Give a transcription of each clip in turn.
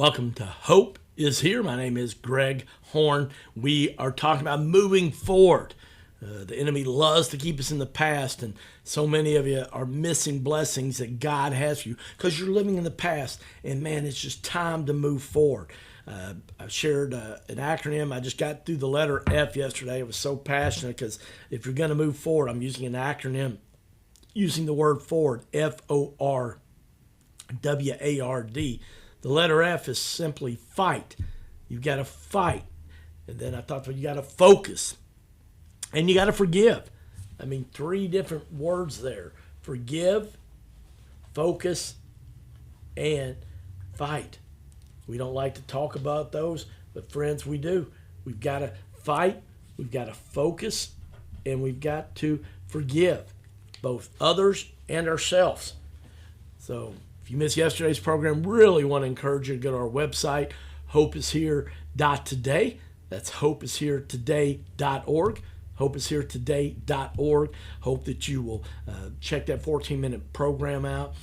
Welcome to Hope is Here. My name is Greg Horn. We are talking about moving forward. The enemy loves to keep us in the past, and so many of you are missing blessings that God has for you because you're living in the past. And man, it's just time to move forward. I shared an acronym. I just got through the letter F yesterday. I was so passionate because if you're going to move forward, I'm using an acronym, using the word forward, FORWARD. The letter F is simply fight. You've got to fight. And then I thought, well, you got to focus. And you got to forgive. I mean, 3 different words there. Forgive, focus, and fight. We don't like to talk about those, but friends, we do. We've got to fight, we've got to focus, and we've got to forgive both others and ourselves. So if you missed yesterday's program, really want to encourage you to go to our website, hopeishere.today. That's hopeisheretoday.org. hopeisheretoday.org. Hope that you will check that 14-minute program out.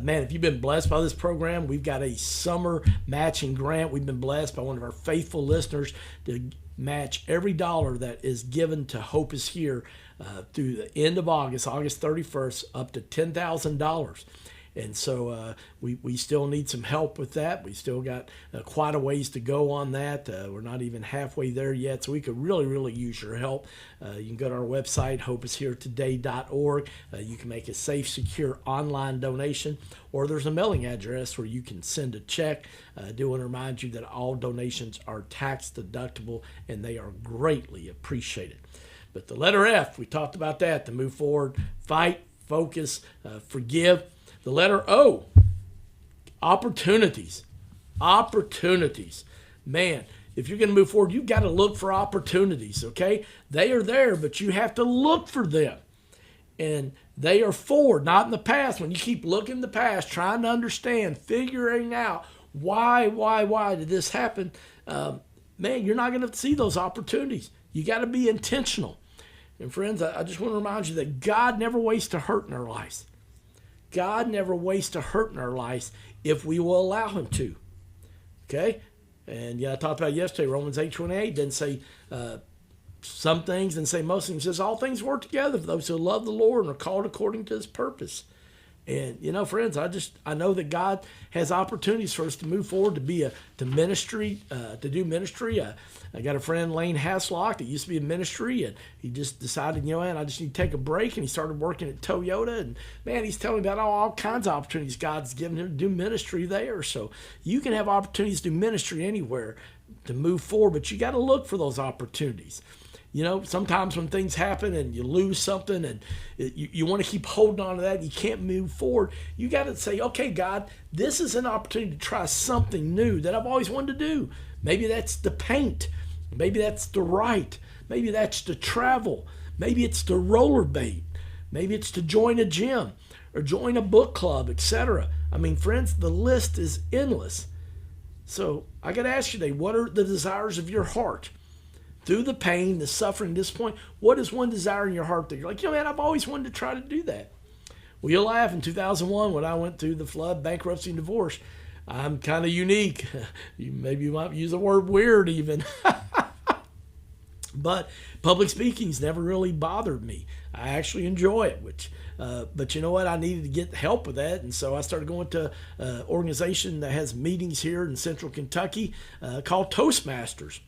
Man, if you've been blessed by this program, we've got a summer matching grant. We've been blessed by one of our faithful listeners to match every dollar that is given to Hope is Here through the end of August 31st, up to $10,000. And so we still need some help with that. We still got quite a ways to go on that. We're not even halfway there yet, so we could really use your help. You can go to our website, hopeisheretoday.org. You can make a safe, secure online donation, or there's a mailing address where you can send a check. I do want to remind you that all donations are tax deductible, and they are greatly appreciated. But the letter F, we talked about that, to move forward, fight, focus, forgive. The letter O, opportunities. Opportunities. Man, if you're going to move forward, you've got to look for opportunities, okay? They are there, but you have to look for them. And they are forward, not in the past. When you keep looking in the past, trying to understand, figuring out why did this happen, man, you're not going to see those opportunities. You got to be intentional. And friends, I just want to remind you that God never wastes a hurt in our lives. God never wastes a hurt in our lives if we will allow him to. Okay? And I talked about yesterday, Romans 8:28 didn't say some things and say most things. It says all things work together for those who love the Lord and are called according to his purpose. And, friends, I know that God has opportunities for us to move forward, to do ministry. I got a friend, Lane Haslock, that used to be in ministry, and he just decided, man, I just need to take a break, and he started working at Toyota, and, man, he's telling me about all kinds of opportunities God's given him to do ministry there. So you can have opportunities to do ministry anywhere to move forward, but you got to look for those opportunities. Sometimes when things happen and you lose something and you want to keep holding on to that and you can't move forward, you got to say, okay, God, this is an opportunity to try something new that I've always wanted to do. Maybe that's to paint. Maybe that's to write. Maybe that's to travel. Maybe it's to rollerblade. Maybe it's to join a gym or join a book club, etc. I mean, friends, the list is endless. So I got to ask you today, what are the desires of your heart? Through the pain, the suffering, disappointment, what is one desire in your heart that you're like, man, I've always wanted to try to do that? Well, you'll laugh. In 2001, when I went through the flood, bankruptcy, and divorce, I'm kind of unique. Maybe you might use the word weird even. But public speaking's never really bothered me. I actually enjoy it, but you know what? I needed to get help with that, and so I started going to an organization that has meetings here in Central Kentucky called Toastmasters.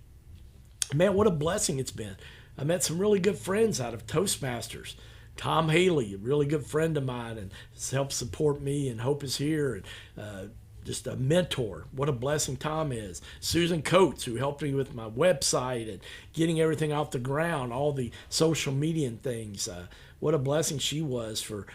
Man, what a blessing it's been. I met some really good friends out of Toastmasters. Tom Haley, a really good friend of mine, and has helped support me, and Hope is Here, and just a mentor. What a blessing Tom is. Susan Coates, who helped me with my website and getting everything off the ground, all the social media and things. What a blessing she was for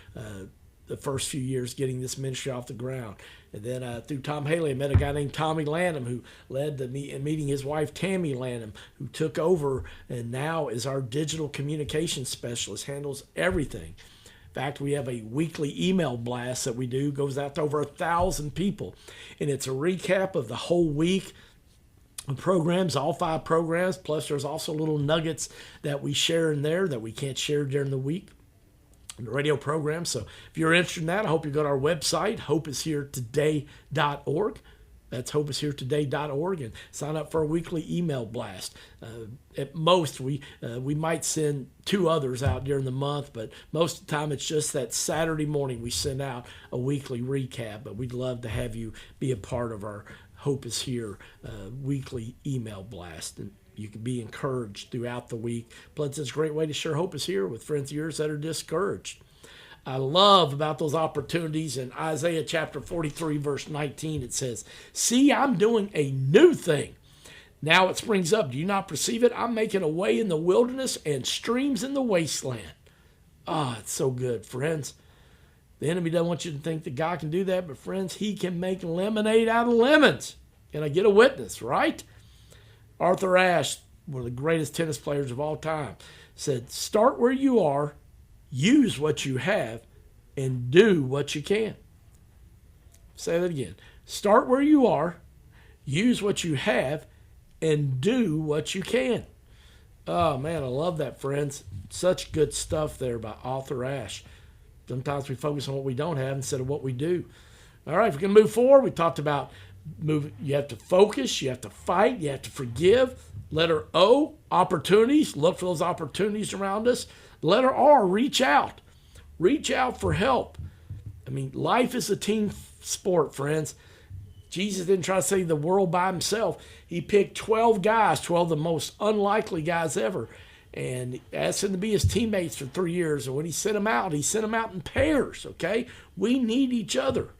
the first few years getting this ministry off the ground. And then through Tom Haley, I met a guy named Tommy Lanham, who led the meeting his wife, Tammy Lanham, who took over and now is our digital communications specialist, handles everything. In fact, we have a weekly email blast that we do, goes out to over 1,000 people. And it's a recap of the whole week of programs, all 5 programs, plus there's also little nuggets that we share in there that we can't share during the week. The radio program. So if you're interested in that, I hope you go to our website, hopeisheretoday.org. That's hopeisheretoday.org, and sign up for our weekly email blast. At most, we might send 2 others out during the month, but most of the time it's just that Saturday morning we send out a weekly recap. But we'd love to have you be a part of our Hope is Here weekly email blast. And you can be encouraged throughout the week. Plus, it's a great way to share Hope is Here with friends of yours that are discouraged. I love about those opportunities in Isaiah chapter 43, verse 19. It says, "See, I'm doing a new thing. Now it springs up. Do you not perceive it? I'm making a way in the wilderness and streams in the wasteland." Ah, it's so good, friends. The enemy doesn't want you to think that God can do that, but friends, he can make lemonade out of lemons. Can I get a witness, right? Arthur Ashe, one of the greatest tennis players of all time, said, "Start where you are, use what you have, and do what you can." Say that again. Start where you are, use what you have, and do what you can. Oh, man, I love that, friends. Such good stuff there by Arthur Ashe. Sometimes we focus on what we don't have instead of what we do. All right, if we're going to move forward, we talked about you have to focus, you have to fight, you have to forgive. Letter O, opportunities. Look for those opportunities around us. Letter R, reach out. Reach out for help. I mean, life is a team sport, friends. Jesus didn't try to save the world by himself. He picked 12 guys, 12 of the most unlikely guys ever, and asked them to be his teammates for 3 years. And when he sent them out in pairs, okay? We need each other.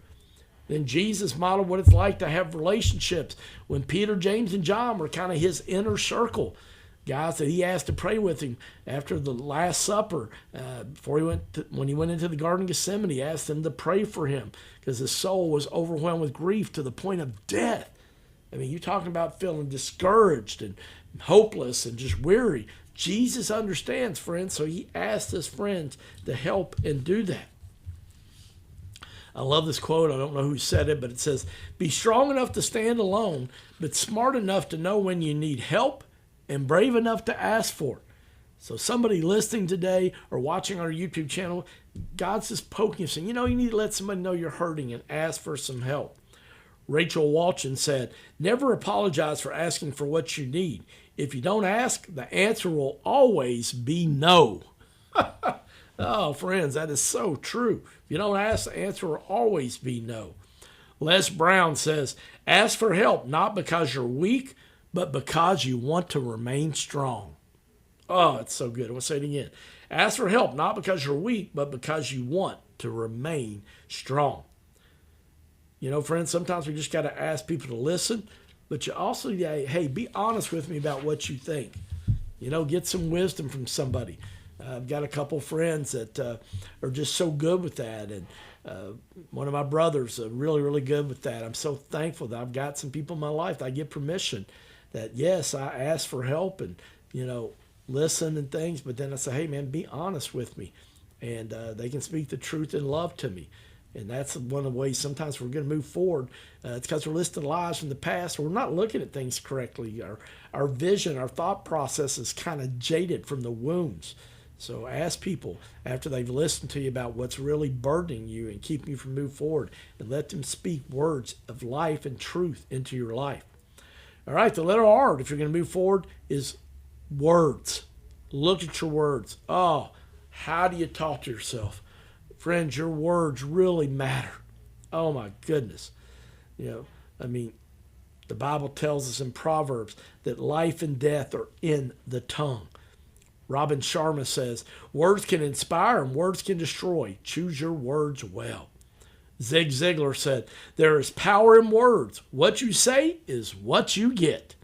Then Jesus modeled what it's like to have relationships when Peter, James, and John were kind of his inner circle. Guys that he asked to pray with him after the Last Supper, when he went into the Garden of Gethsemane, he asked them to pray for him because his soul was overwhelmed with grief to the point of death. I mean, you're talking about feeling discouraged and hopeless and just weary. Jesus understands, friends, so he asked his friends to help and do that. I love this quote. I don't know who said it, but it says, "Be strong enough to stand alone, but smart enough to know when you need help and brave enough to ask for it." So somebody listening today or watching our YouTube channel, God's just poking you, saying, you need to let somebody know you're hurting and ask for some help. Rachel Walton said, "Never apologize for asking for what you need. If you don't ask, the answer will always be no." Oh, friends, that is so true. If you don't ask, the answer will always be no. Les Brown says, "Ask for help, not because you're weak, but because you want to remain strong." Oh, it's so good. I want to say it again. Ask for help, not because you're weak, but because you want to remain strong. Friends, sometimes we just got to ask people to listen, but you also, hey, be honest with me about what you think. Get some wisdom from somebody. I've got a couple friends that are just so good with that, and one of my brothers are really, really good with that. I'm so thankful that I've got some people in my life that I get permission that, yes, I ask for help and, listen and things, but then I say, hey, man, be honest with me, and they can speak the truth in love to me. And that's one of the ways sometimes we're going to move forward. It's because we're listening to lies from the past. We're not looking at things correctly. Our vision, our thought process is kind of jaded from the wounds. So ask people after they've listened to you about what's really burdening you and keeping you from moving forward, and let them speak words of life and truth into your life. All right, the letter R, if you're going to move forward, is words. Look at your words. Oh, how do you talk to yourself? Friends, your words really matter. Oh, my goodness. The Bible tells us in Proverbs that life and death are in the tongue. Robin Sharma says, "Words can inspire and words can destroy. Choose your words well." Zig Ziglar said, "There is power in words. What you say is what you get."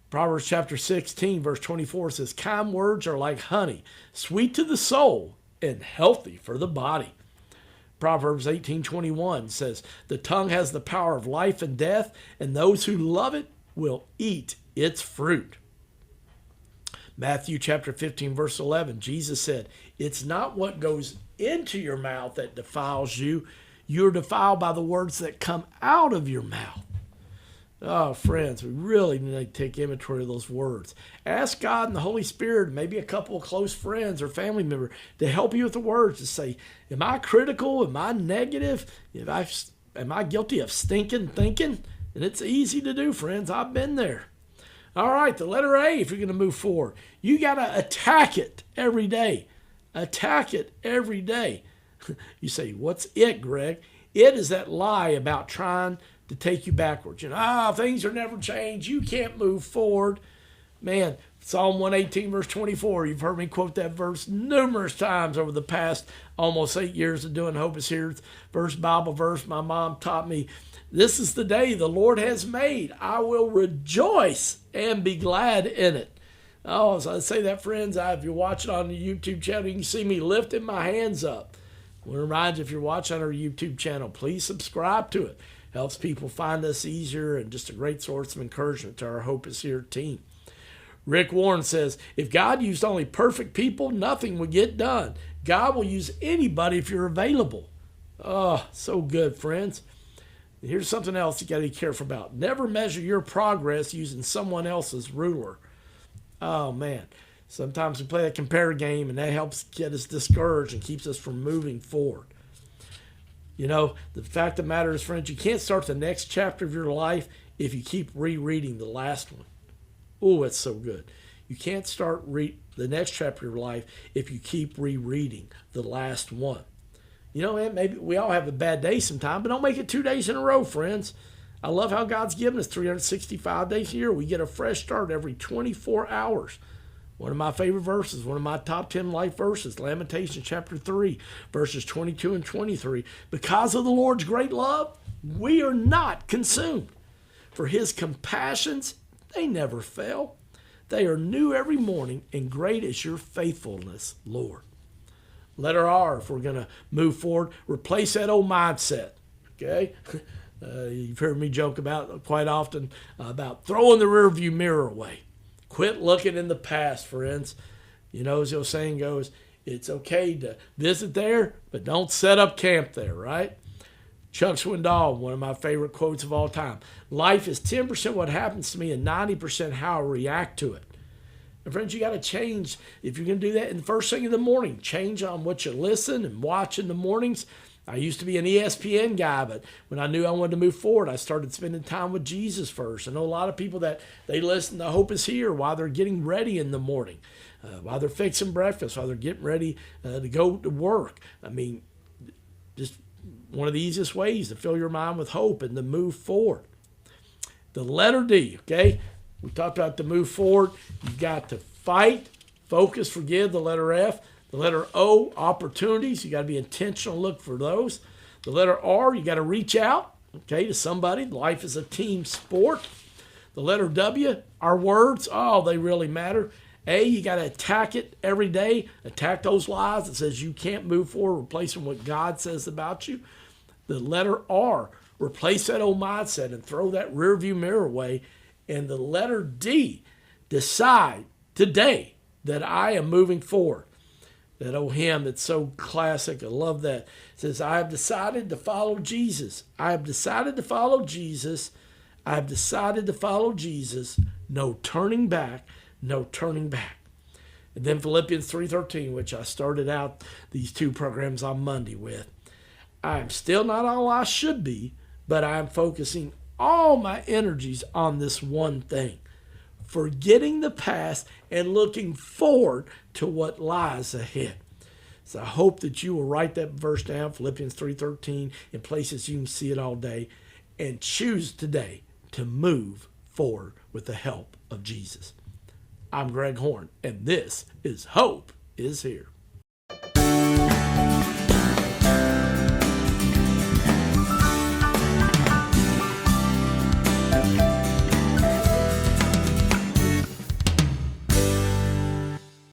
Proverbs chapter 16, verse 24 says, "Kind words are like honey, sweet to the soul and healthy for the body." Proverbs 18:21 says, "The tongue has the power of life and death, and those who love it will eat its fruit." Matthew chapter 15, verse 11, Jesus said, "It's not what goes into your mouth that defiles you. You're defiled by the words that come out of your mouth." Oh, friends, we really need to take inventory of those words. Ask God and the Holy Spirit, maybe a couple of close friends or family members, to help you with the words, to say, am I critical? Am I negative? Am I guilty of stinking thinking? And it's easy to do, friends. I've been there. All right, the letter A, if you're going to move forward, you got to attack it every day. Attack it every day. You say, what's it, Greg? It is that lie about trying to take you backwards. Things are never changed. You can't move forward. Man, Psalm 118, verse 24, you've heard me quote that verse numerous times over the past almost 8 years of doing Hope is Here. First Bible verse my mom taught me. This is the day the Lord has made. I will rejoice and be glad in it. Oh, so I say that, friends, if you're watching on the YouTube channel, you can see me lifting my hands up. I want to remind you, if you're watching on our YouTube channel, please subscribe to it. Helps people find us easier and just a great source of encouragement to our Hope is Here team. Rick Warren says, if God used only perfect people, nothing would get done. God will use anybody if you're available. Oh, so good, friends. Here's something else you got to be careful about. Never measure your progress using someone else's ruler. Oh, man. Sometimes we play that compare game, and that helps get us discouraged and keeps us from moving forward. The fact of the matter is, friends, you can't start the next chapter of your life if you keep rereading the last one. Oh, it's so good. You can't start the next chapter of your life if you keep rereading the last one. Maybe we all have a bad day sometime, but don't make it 2 days in a row, friends. I love how God's given us 365 days a year. We get a fresh start every 24 hours. One of my favorite verses, one of my top 10 life verses, Lamentations chapter 3, verses 22 and 23. Because of the Lord's great love, we are not consumed. For his compassions, they never fail. They are new every morning, and great is your faithfulness, Lord. Letter R, if we're going to move forward, replace that old mindset, okay? You've heard me joke about quite often about throwing the rearview mirror away. Quit looking in the past, friends. As the old saying goes, it's okay to visit there, but don't set up camp there, right? Chuck Swindoll, one of my favorite quotes of all time. Life is 10% what happens to me and 90% how I react to it. And friends, you got to change. If you're going to do that in the first thing in the morning, change on what you listen and watch in the mornings. I used to be an ESPN guy, but when I knew I wanted to move forward, I started spending time with Jesus first. I know a lot of people that they listen to Hope is Here while they're getting ready in the morning, while they're fixing breakfast, while they're getting ready to go to work. Just one of the easiest ways to fill your mind with hope and to move forward. The letter D, okay? We talked about to move forward. You've got to fight, focus, forgive, the letter F. The letter O, opportunities. You got to be intentional, look for those. The letter R, you got to reach out, okay, to somebody. Life is a team sport. The letter W, our words, they really matter. A, you got to attack it every day. Attack those lies that says you can't move forward, replacing what God says about you. The letter R, replace that old mindset and throw that rearview mirror away. And the letter D, decide today that I am moving forward. That old hymn that's so classic, I love that. It says, I have decided to follow Jesus. I have decided to follow Jesus. I have decided to follow Jesus. No turning back, no turning back. And then Philippians 3:13, which I started out these two programs on Monday with. I am still not all I should be, but I am focusing all my energies on this one thing, forgetting the past and looking forward to what lies ahead. So I hope that you will write that verse down, Philippians 3:13, in places you can see it all day, and choose today to move forward with the help of Jesus. I'm Greg Horn, and this is Hope is Here.